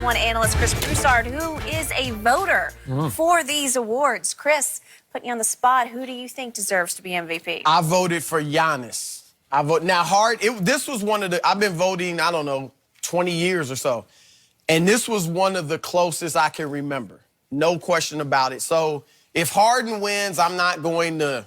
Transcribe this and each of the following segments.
One analyst, Chris Broussard, who is a voter for these awards. Chris, putting you on the spot, who do you think deserves to be MVP? I voted for Giannis. This was one of the, I've been voting, I don't know, 20 years or so. And this was one of the closest I can remember. No question about it. So if Harden wins, I'm not going to,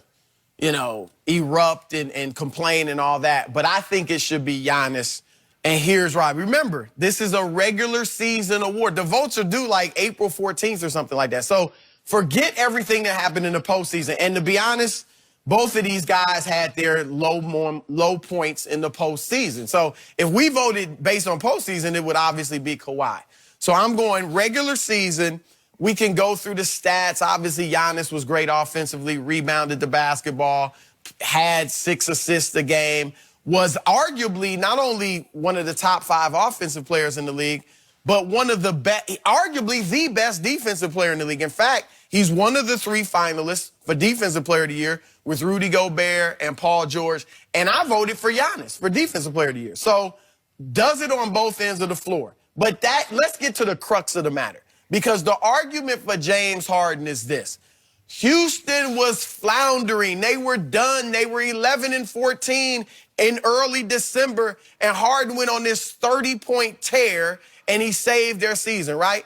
erupt and complain and all that. But I think it should be Giannis. And here's why. Remember, this is a regular season award. The votes are due like April 14th or something like that. So forget everything that happened in the postseason. And to be honest, both of these guys had their low points in the postseason. So if we voted based on postseason, it would obviously be Kawhi. So I'm going regular season. We can go through the stats. Obviously, Giannis was great offensively, rebounded the basketball, had 6 assists a game, was arguably not only one of the top 5 offensive players in the league, but one of the best, arguably the best defensive player in the league. In fact, he's one of the 3 finalists for Defensive Player of the Year with Rudy Gobert and Paul George. And I voted for Giannis for Defensive Player of the Year. So does it on both ends of the floor. But let's get to the crux of the matter. Because the argument for James Harden is this. Houston was floundering. They were done. They were 11-14 in early December, and Harden went on this 30-point tear, and he saved their season, right?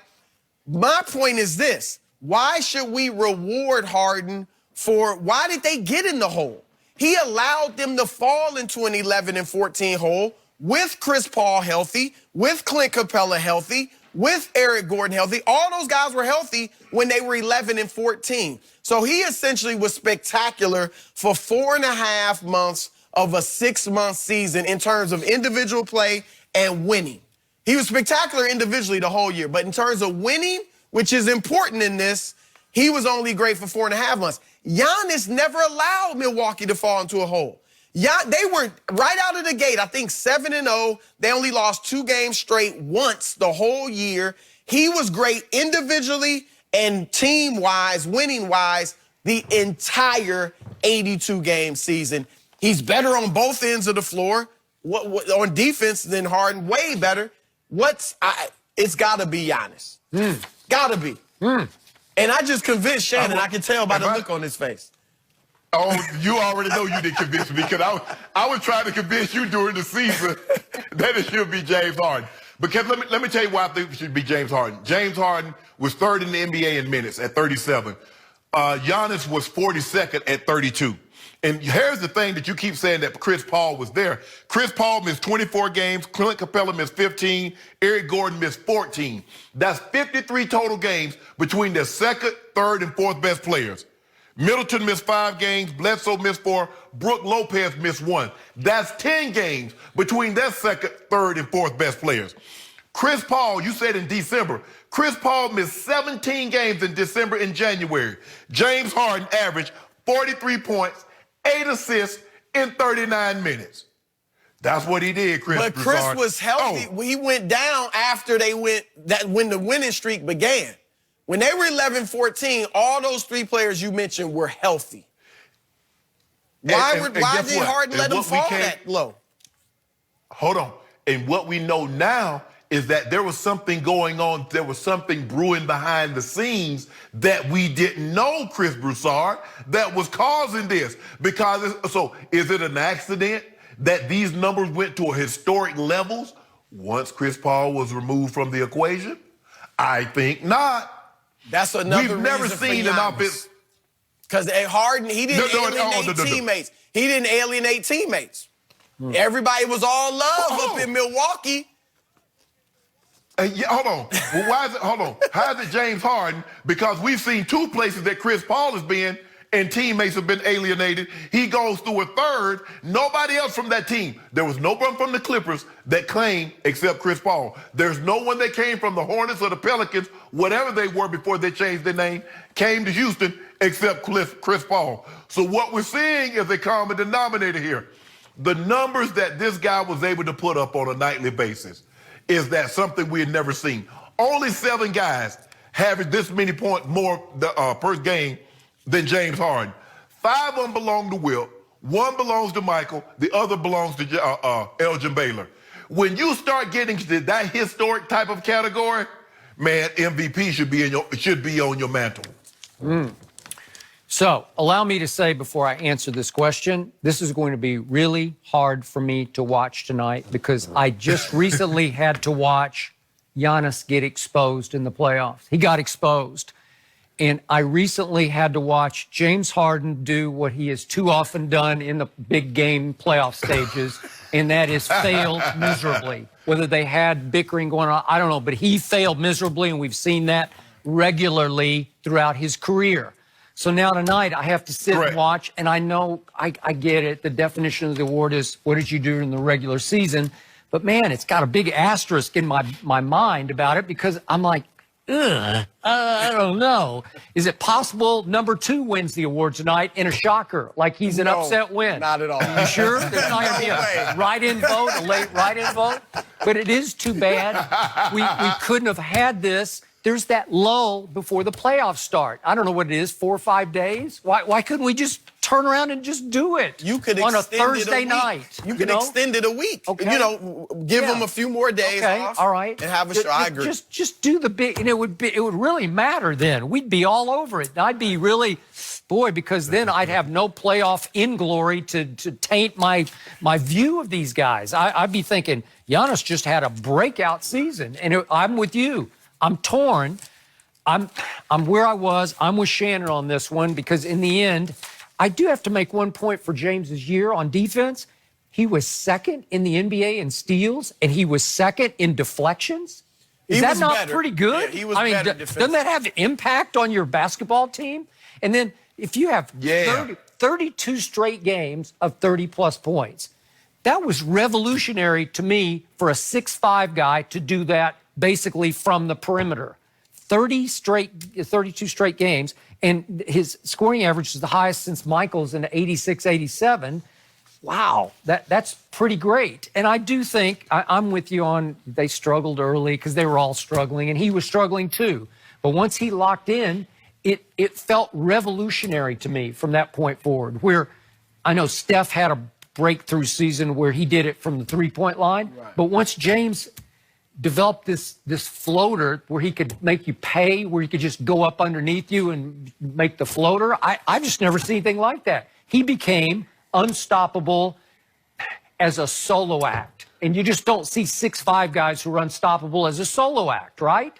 My point is this. Why should we reward Harden why did they get in the hole? He allowed them to fall into an 11-14 hole with Chris Paul healthy, with Clint Capella healthy, with Eric Gordon healthy. All those guys were healthy when they were 11-14. So he essentially was spectacular for 4.5 months of a 6-month season in terms of individual play and winning. He was spectacular individually the whole year, but in terms of winning, which is important in this, he was only great for 4.5 months. Giannis never allowed Milwaukee to fall into a hole. They were right out of the gate, I think 7-0. They only lost 2 games straight once the whole year. He was great individually and team-wise, winning-wise, the entire 82-game season. He's better on both ends of the floor on defense than Harden, way better. It's got to be Giannis. Got to be. And I just convinced Shannon. I can tell by the look on his face. Oh, you already know you didn't convince me because I was trying to convince you during the season that it should be James Harden. Because let me tell you why I think it should be James Harden. James Harden was 3rd in the NBA in minutes at 37. Giannis was 42nd at 32. And here's the thing that you keep saying that Chris Paul was there. Chris Paul missed 24 games. Clint Capella missed 15. Eric Gordon missed 14. That's 53 total games between their 2nd, 3rd, and 4th best players. Middleton missed 5 games. Bledsoe missed 4. Brook Lopez missed 1. That's 10 games between their 2nd, 3rd, and 4th best players. Chris Paul, you said in December. Chris Paul missed 17 games in December and January. James Harden averaged 43 points, 8 assists in 39 minutes. That's what he did, Chris. But Chris was healthy. He went down after when the winning streak began. When they were 11-14, all those 3 players you mentioned were healthy. Why did Harden let them fall that low? Hold on. And what we know now is that there was something going on. There was something brewing behind the scenes that we didn't know, Chris Broussard, that was causing this. So is it an accident that these numbers went to historic levels once Chris Paul was removed from the equation? I think not. That's another reason. We've never seen an offense. Because Harden, he didn't alienate teammates. He didn't alienate teammates. Everybody was all love up in Milwaukee. Hold on. Well, hold on. How is it James Harden? Because we've seen 2 places that Chris Paul has been and teammates have been alienated. He goes through a 3rd. Nobody else from that team. There was no one from the Clippers that claimed except Chris Paul. There's no one that came from the Hornets or the Pelicans, whatever they were before they changed their name, came to Houston except Chris Paul. So what we're seeing is a common denominator here. The numbers that this guy was able to put up on a nightly basis is that something we had never seen. Only 7 guys have this many points more per game than James Harden. 5 of them belong to Wilt. 1 belongs to Michael. The other belongs to Elgin Baylor. When you start getting to that historic type of category, man, MVP should be on your mantle. So allow me to say before I answer this question, this is going to be really hard for me to watch tonight because I just recently had to watch Giannis get exposed in the playoffs. He got exposed. And I recently had to watch James Harden do what he has too often done in the big game playoff stages, and that is failed miserably. Whether they had bickering going on, I don't know, but he failed miserably, and we've seen that regularly throughout his career. So now tonight I have to sit and watch, and I know I get it. The definition of the award is what did you do in the regular season? But, man, it's got a big asterisk in my mind about it because I'm like, I don't know. Is it possible number 2 wins the award tonight in a shocker, like he's an upset win? Not at all. You sure? There's not going to be a write-in vote, a late write-in vote? But it is too bad. We couldn't have had this. There's that lull before the playoffs start. I don't know what it is, 4 or 5 days? Why couldn't we just turn around and just do it you could on a extend Thursday it a night? You could extend it a week. Okay. You know, give them a few more days off. All right. And have a show. I agree. Just do the big, and it would really matter then. We'd be all over it. I'd be really, boy, because then I'd have no playoff inglory to taint my view of these guys. I'd be thinking Giannis just had a breakout season, and I'm with you. I'm torn. I'm where I was. I'm with Shannon on this one because in the end, I do have to make one point for James's year on defense. He was second in the NBA in steals, and he was second in deflections. Is that not pretty good? Yeah, he was better doesn't that have impact on your basketball team? And then if you have 32 straight games of 30-plus points, that was revolutionary to me for a 6'5" guy to do that basically from the perimeter. 32 straight games, and his scoring average is the highest since Michael's in 86, 87. Wow, that's pretty great. And I do think, I'm with you on they struggled early because they were all struggling, and he was struggling too. But once he locked in, it felt revolutionary to me from that point forward, where I know Steph had a breakthrough season where he did it from the three-point line, but once James developed this floater where he could make you pay, where he could just go up underneath you and make the floater. I've just never seen anything like that. He became unstoppable as a solo act. And you just don't see 6'5" guys who are unstoppable as a solo act, right?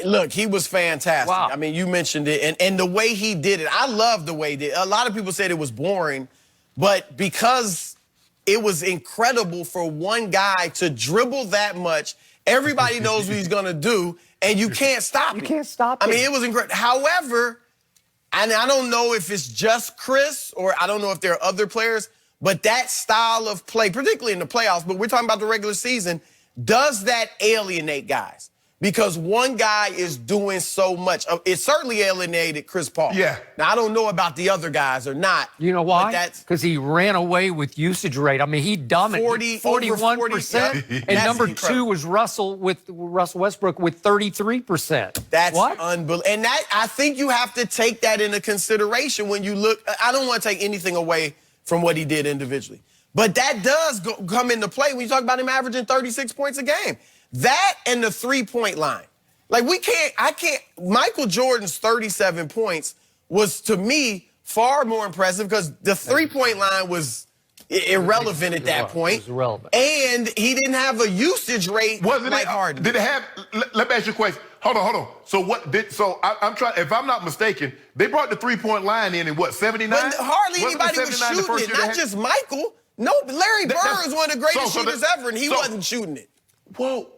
Look, he was fantastic. Wow. I mean, you mentioned it. And the way he did it, I love the way he did it. A lot of people said it was boring, but because it was incredible for one guy to dribble that much, everybody knows what he's going to do, and you can't stop him. You can't stop him. I mean, it was incredible. However, and I don't know if it's just Chris or I don't know if there are other players, but that style of play, particularly in the playoffs, but we're talking about the regular season, does that alienate guys? Because one guy is doing so much. It certainly alienated Chris Paul. Yeah. Now, I don't know about the other guys or not. You know why? Because he ran away with usage rate. I mean, he dominated 41%. And number 2 was Russell Westbrook with 33%. That's unbelievable. And that, I think you have to take that into consideration when you look. I don't want to take anything away from what he did individually. But that does come into play when you talk about him averaging 36 points a game. That and the three-point line. Like, Michael Jordan's 37 points was, to me, far more impressive because the three-point line was irrelevant at that point. It was irrelevant. And he didn't have a usage rate like Harden. Did it have, let me ask you a question. Hold on. So I'm trying, if I'm not mistaken, they brought the three-point line in what, 79? But hardly anybody was shooting it, not just Michael. No, Larry Bird is one of the greatest shooters ever, and he wasn't shooting it. Whoa.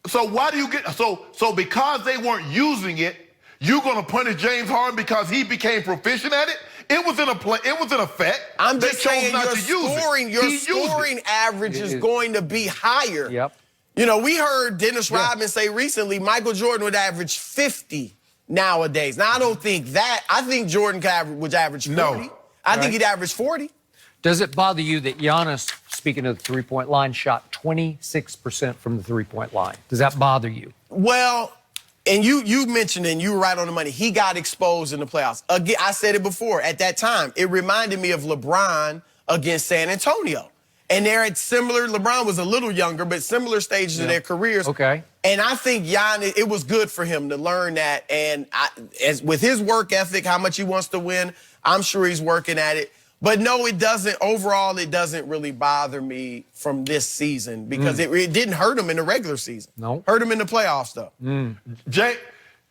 So why do you get so because they weren't using it, you're gonna punish James Harden because he became proficient at it? It was in effect. I'm just saying your Your scoring average is going to be higher. Yep. You know, we heard Dennis Rodman say recently Michael Jordan would average 50 nowadays. Now I don't think that. I think Jordan would average 40. No. I think he'd average 40. Does it bother you that Giannis, speaking of the three-point line, shot 26% from the three-point line? Does that bother you? Well, and you mentioned it, and you were right on the money. He got exposed in the playoffs. Again, I said it before. At that time, it reminded me of LeBron against San Antonio. And they're at similar, LeBron was a little younger, but similar stages of their careers. Okay. And I think Giannis, it was good for him to learn that. And as with his work ethic, how much he wants to win, I'm sure he's working at it. But no, it doesn't. Overall, it doesn't really bother me from this season because it didn't hurt him in the regular season. No. Hurt him in the playoffs, though.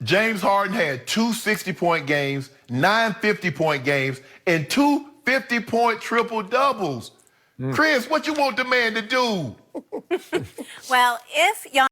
James Harden had 2 60-point games, 9 50-point games, and 2 50-point triple-doubles. Chris, what you want the man to do? Well, if Giannis